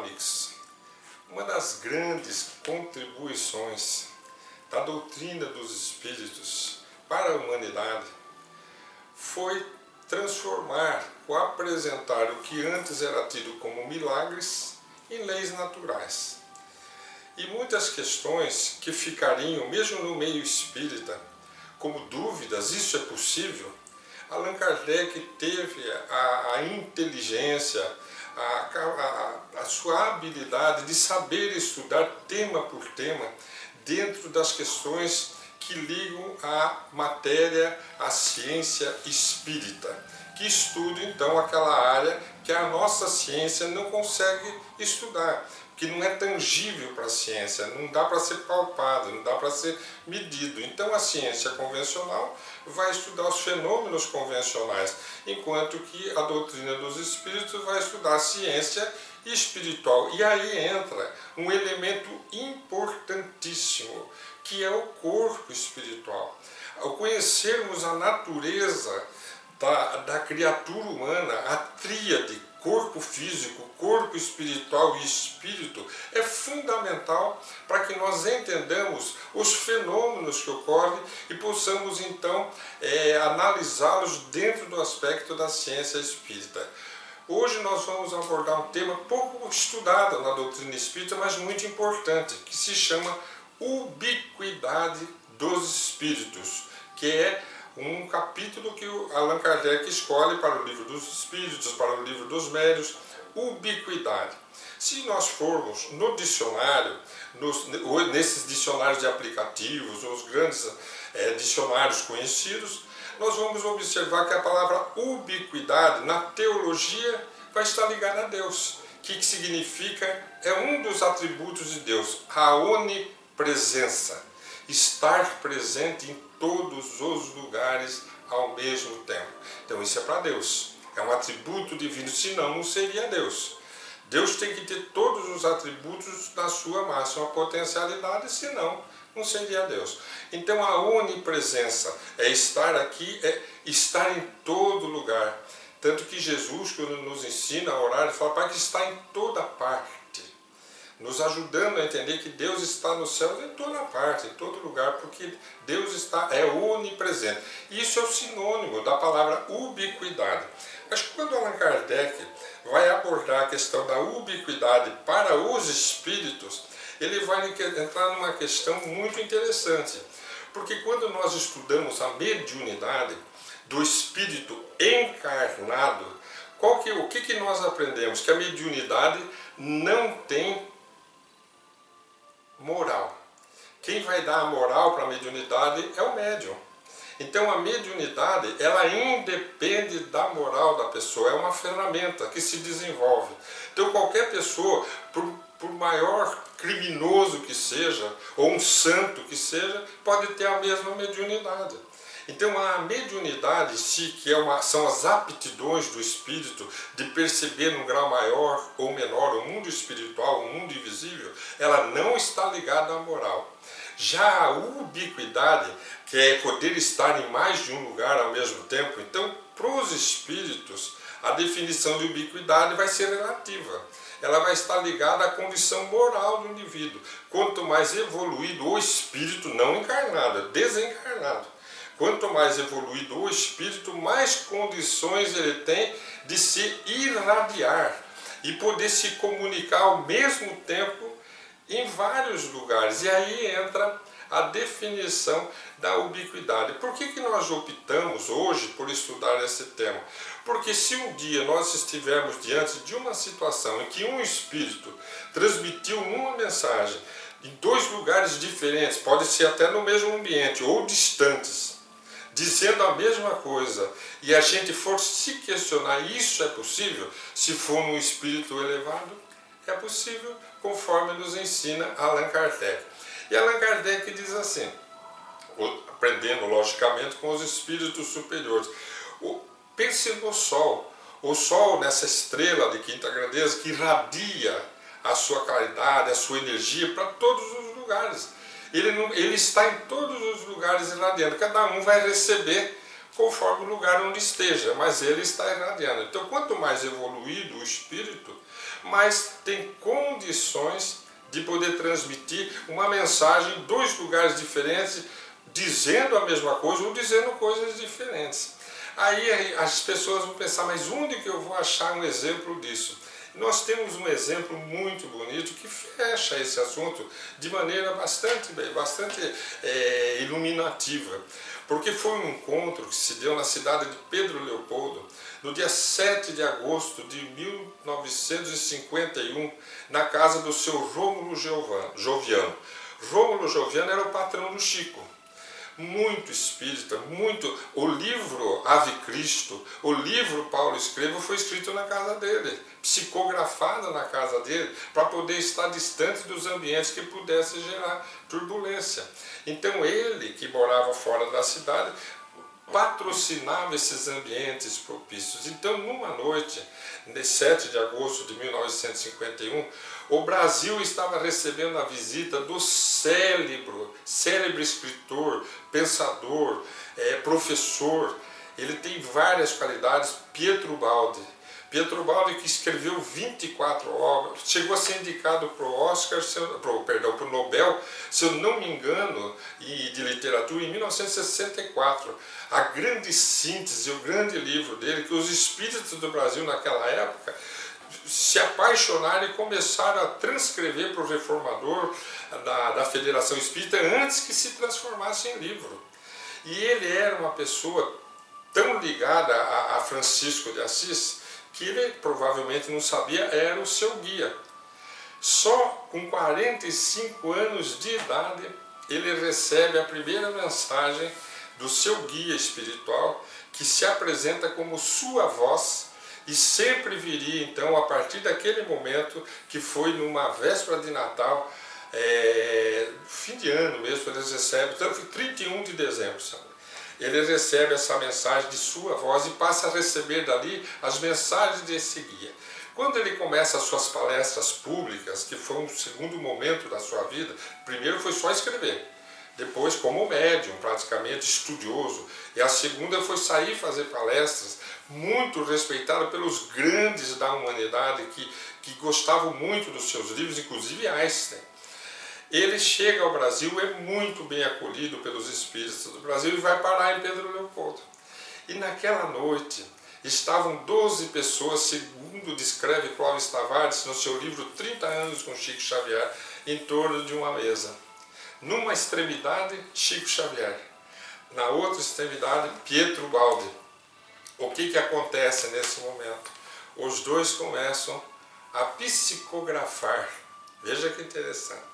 amigos, uma das grandes contribuições da doutrina dos Espíritos para a humanidade foi transformar ou apresentar o que antes era tido como milagres em leis naturais. E muitas questões que ficariam, mesmo no meio espírita, como dúvidas, isso é possível? Allan Kardec teve a inteligência, a sua habilidade de saber estudar tema por tema dentro das questões que ligam à matéria, à ciência espírita, que estuda então aquela área que a nossa ciência não consegue estudar, que não é tangível para a ciência, não dá para ser palpado, não dá para ser medido. Então a ciência convencional vai estudar os fenômenos convencionais, enquanto que a doutrina dos espíritos vai estudar a ciência espiritual. E aí entra um elemento importantíssimo, que é o corpo espiritual. Ao conhecermos a natureza da criatura humana, a tríade, corpo físico, corpo espiritual e espírito, é fundamental para que nós entendamos os fenômenos que ocorrem e possamos então analisá-los dentro do aspecto da ciência espírita. Hoje nós vamos abordar um tema pouco estudado na doutrina espírita, mas muito importante, que se chama ubiquidade dos espíritos, que é um capítulo que o Allan Kardec escolhe para o livro dos Espíritos, para o livro dos Médiuns, ubiquidade. Se nós formos no dicionário, nesses dicionários de aplicativos, os grandes dicionários conhecidos, nós vamos observar que a palavra ubiquidade, na teologia, vai estar ligada a Deus. O que significa? É um dos atributos de Deus, a onipresença. Estar presente em todos os lugares ao mesmo tempo. Então isso é para Deus, é um atributo divino, senão não seria Deus. Deus tem que ter todos os atributos na sua máxima potencialidade, senão não seria Deus. Então a onipresença é estar aqui, é estar em todo lugar. Tanto que Jesus, quando nos ensina a orar, ele fala, Pai, que está em toda parte, nos ajudando a entender que Deus está no céu em toda parte, em todo lugar, porque Deus é onipresente. Isso é o sinônimo da palavra ubiquidade. Mas quando Allan Kardec vai abordar a questão da ubiquidade para os espíritos, ele vai entrar numa questão muito interessante. Porque quando nós estudamos a mediunidade do espírito encarnado, o que nós aprendemos? Que a mediunidade não tem moral. Quem vai dar a moral para a mediunidade é o médium. Então a mediunidade, ela independe da moral da pessoa, é uma ferramenta que se desenvolve. Então qualquer pessoa, por maior criminoso que seja, ou um santo que seja, pode ter a mesma mediunidade. Então a mediunidade, são as aptidões do espírito de perceber num grau maior ou menor o mundo espiritual, o mundo invisível, ela não está ligada à moral. Já a ubiquidade, que é poder estar em mais de um lugar ao mesmo tempo, então para os espíritos a definição de ubiquidade vai ser relativa. Ela vai estar ligada à condição moral do indivíduo. Quanto mais evoluído o espírito não encarnado, desencarnado, quanto mais evoluído o espírito, mais condições ele tem de se irradiar e poder se comunicar ao mesmo tempo em vários lugares. E aí entra a definição da ubiquidade. Por que nós optamos hoje por estudar esse tema? Porque se um dia nós estivermos diante de uma situação em que um espírito transmitiu uma mensagem em dois lugares diferentes, pode ser até no mesmo ambiente ou distantes, dizendo a mesma coisa, e a gente for se questionar, isso é possível? Se for um espírito elevado, é possível, conforme nos ensina Allan Kardec. E Allan Kardec diz assim, aprendendo logicamente com os espíritos superiores, pense no Sol, o Sol nessa estrela de quinta grandeza que irradia a sua claridade, a sua energia para todos os lugares. Ele está em todos os lugares irradiando, cada um vai receber conforme o lugar onde esteja, mas ele está irradiando. Então, quanto mais evoluído o espírito, mas tem condições de poder transmitir uma mensagem em dois lugares diferentes, dizendo a mesma coisa ou dizendo coisas diferentes. Aí as pessoas vão pensar, mas onde que eu vou achar um exemplo disso? Nós temos um exemplo muito bonito que fecha esse assunto de maneira bastante iluminativa. Porque foi um encontro que se deu na cidade de Pedro Leopoldo, no dia 7 de agosto de 1951, na casa do seu Rômulo Joviano. Rômulo Joviano era o patrão do Chico. Muito espírita, muito. O livro Ave Cristo, o livro Paulo Escreva foi escrito na casa dele, psicografado na casa dele, para poder estar distante dos ambientes que pudessem gerar turbulência. Então ele, que morava fora da cidade, patrocinava esses ambientes propícios. Então, numa noite, de 7 de agosto de 1951, o Brasil estava recebendo a visita do célebre escritor, pensador, professor. Ele tem várias qualidades, Pietro Baldi. Pietro Baldi, que escreveu 24 obras, chegou a ser indicado para o para o Nobel, se eu não me engano, de literatura, em 1964. A grande síntese, o grande livro dele, que os espíritos do Brasil naquela época se apaixonaram e começaram a transcrever para o reformador da Federação Espírita antes que se transformasse em livro. E ele era uma pessoa tão ligada a Francisco de Assis, que ele provavelmente não sabia, era o seu guia. Só com 45 anos de idade, ele recebe a primeira mensagem do seu guia espiritual, que se apresenta como sua voz, e sempre viria, então, a partir daquele momento, que foi numa véspera de Natal, fim de ano mesmo, eles recebem, então foi 31 de dezembro, sabe? Ele recebe essa mensagem de sua voz e passa a receber dali as mensagens desse guia. Quando ele começa as suas palestras públicas, que foi um segundo momento da sua vida, primeiro foi só escrever, depois como médium, praticamente estudioso, e a segunda foi sair fazer palestras, muito respeitado pelos grandes da humanidade, que gostavam muito dos seus livros, inclusive Einstein. Ele chega ao Brasil, é muito bem acolhido pelos espíritos do Brasil e vai parar em Pedro Leopoldo. E naquela noite estavam 12 pessoas, segundo descreve Clóvis Tavares no seu livro 30 anos com Chico Xavier, em torno de uma mesa. Numa extremidade, Chico Xavier. Na outra extremidade, Pietro Baldi. O que acontece nesse momento? Os dois começam a psicografar. Veja que interessante.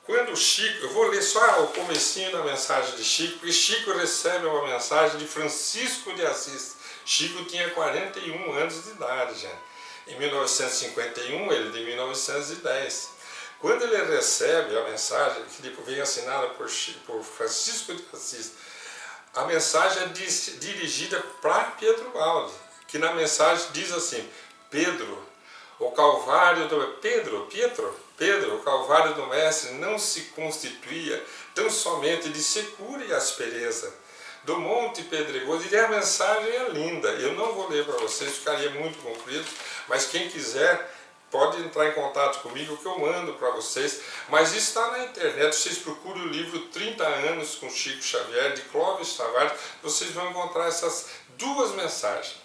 Quando Chico, eu vou ler só o comecinho da mensagem de Chico, porque Chico recebe uma mensagem de Francisco de Assis. Chico tinha 41 anos de idade já. Em 1951, ele de 1910. Quando ele recebe a mensagem, que depois vem assinada por Francisco de Assis, a mensagem é dirigida para Pietro Baldi, que na mensagem diz assim: Pedro, o Calvário do Pedro, o Calvário do Mestre não se constituía tão somente de secura e aspereza, do monte pedregoso. E a mensagem é linda, eu não vou ler para vocês, ficaria muito comprido, mas quem quiser pode entrar em contato comigo que eu mando para vocês. Mas isso está na internet, vocês procurem o livro 30 anos com Chico Xavier, de Clóvis Tavares, vocês vão encontrar essas duas mensagens.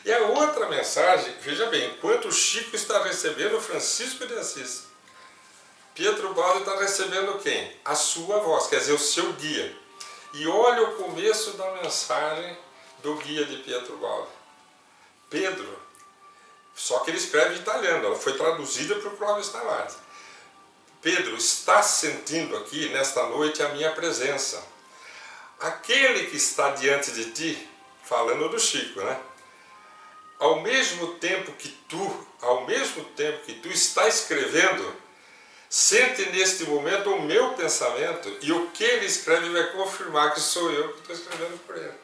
E a outra mensagem, veja bem, enquanto o Chico está recebendo Francisco de Assis, Pietro Baldi está recebendo quem? A sua voz, quer dizer, o seu guia. E olha o começo da mensagem do guia de Pietro Baldi. Pedro, só que ele escreve em italiano, ela foi traduzida para o Clóvis Tavares. Pedro, está sentindo aqui, nesta noite, a minha presença. Aquele que está diante de ti, falando do Chico, né? Ao mesmo tempo que tu está escrevendo, sente neste momento o meu pensamento, e o que ele escreve vai confirmar que sou eu que estou escrevendo por ele.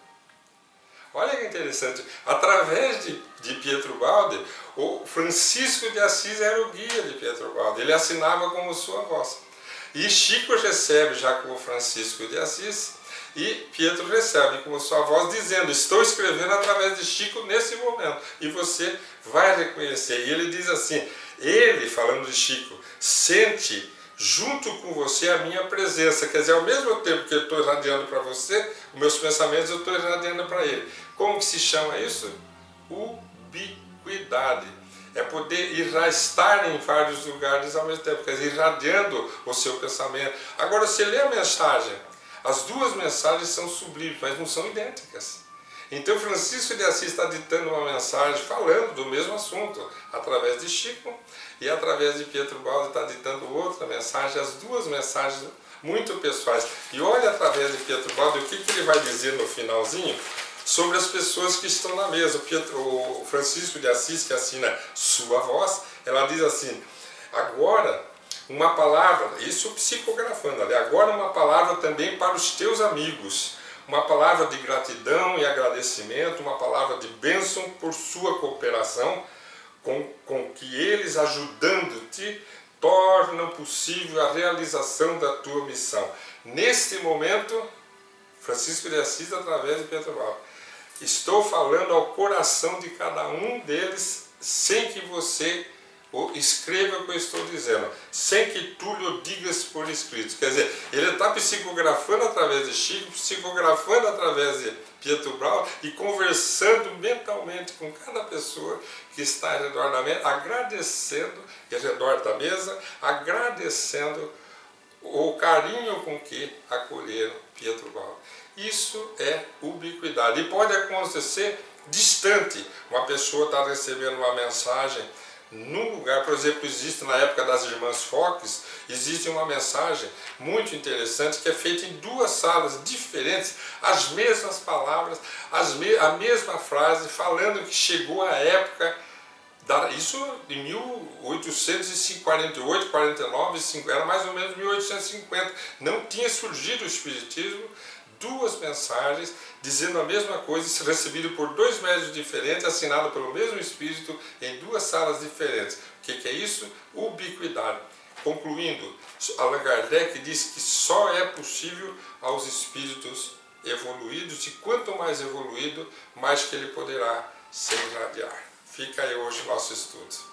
Olha que interessante, através de Pietro Baldi, o Francisco de Assis era o guia de Pietro Baldi, ele assinava como sua voz. E Chico recebe já como Francisco de Assis, E Pietro recebe como sua voz dizendo: estou escrevendo através de Chico nesse momento. E você vai reconhecer. E ele diz assim, ele, falando de Chico, sente junto com você a minha presença. Quer dizer, ao mesmo tempo que eu estou irradiando para você, os meus pensamentos eu estou irradiando para ele. Como que se chama isso? Ubiquidade. É poder estar em vários lugares ao mesmo tempo, quer dizer, irradiando o seu pensamento. Agora, você lê a mensagem, as duas mensagens são sublimes, mas não são idênticas. Então, Francisco de Assis está ditando uma mensagem falando do mesmo assunto, através de Chico, e através de Pietro Baldi está ditando outra mensagem, as duas mensagens muito pessoais. E olha através de Pietro Baldi o que ele vai dizer no finalzinho sobre as pessoas que estão na mesa. O Francisco de Assis, que assina Sua Voz, ela diz assim: agora uma palavra, isso psicografando ali, agora uma palavra também para os teus amigos, uma palavra de gratidão e agradecimento, uma palavra de bênção por sua cooperação, com que eles, ajudando-te, tornam possível a realização da tua missão. Neste momento, Francisco de Assis, através de Pietro Baldi, estou falando ao coração de cada um deles, sem que você escreva o que eu estou dizendo, sem que tu lhe digas por escrito. Quer dizer, ele está psicografando através de Chico, psicografando através de Pietro Baldi e conversando mentalmente com cada pessoa que está ao redor da mesa, agradecendo, ao redor da mesa, agradecendo o carinho com que acolheram Pietro Baldi. Isso é ubiquidade. E pode acontecer distante. Uma pessoa está recebendo uma mensagem num lugar, por exemplo, existe na época das Irmãs Fox, existe uma mensagem muito interessante que é feita em duas salas diferentes, as mesmas palavras, a mesma frase, falando que chegou a época, isso em 1848, 49, 50, era mais ou menos 1850, não tinha surgido o Espiritismo, duas mensagens dizendo a mesma coisa, recebido por dois médiuns diferentes, assinado pelo mesmo Espírito em duas salas diferentes. O que é isso? Ubiquidade. Concluindo, Allan Kardec diz que só é possível aos espíritos evoluídos, e quanto mais evoluído, mais que ele poderá se irradiar. Fica aí hoje o nosso estudo.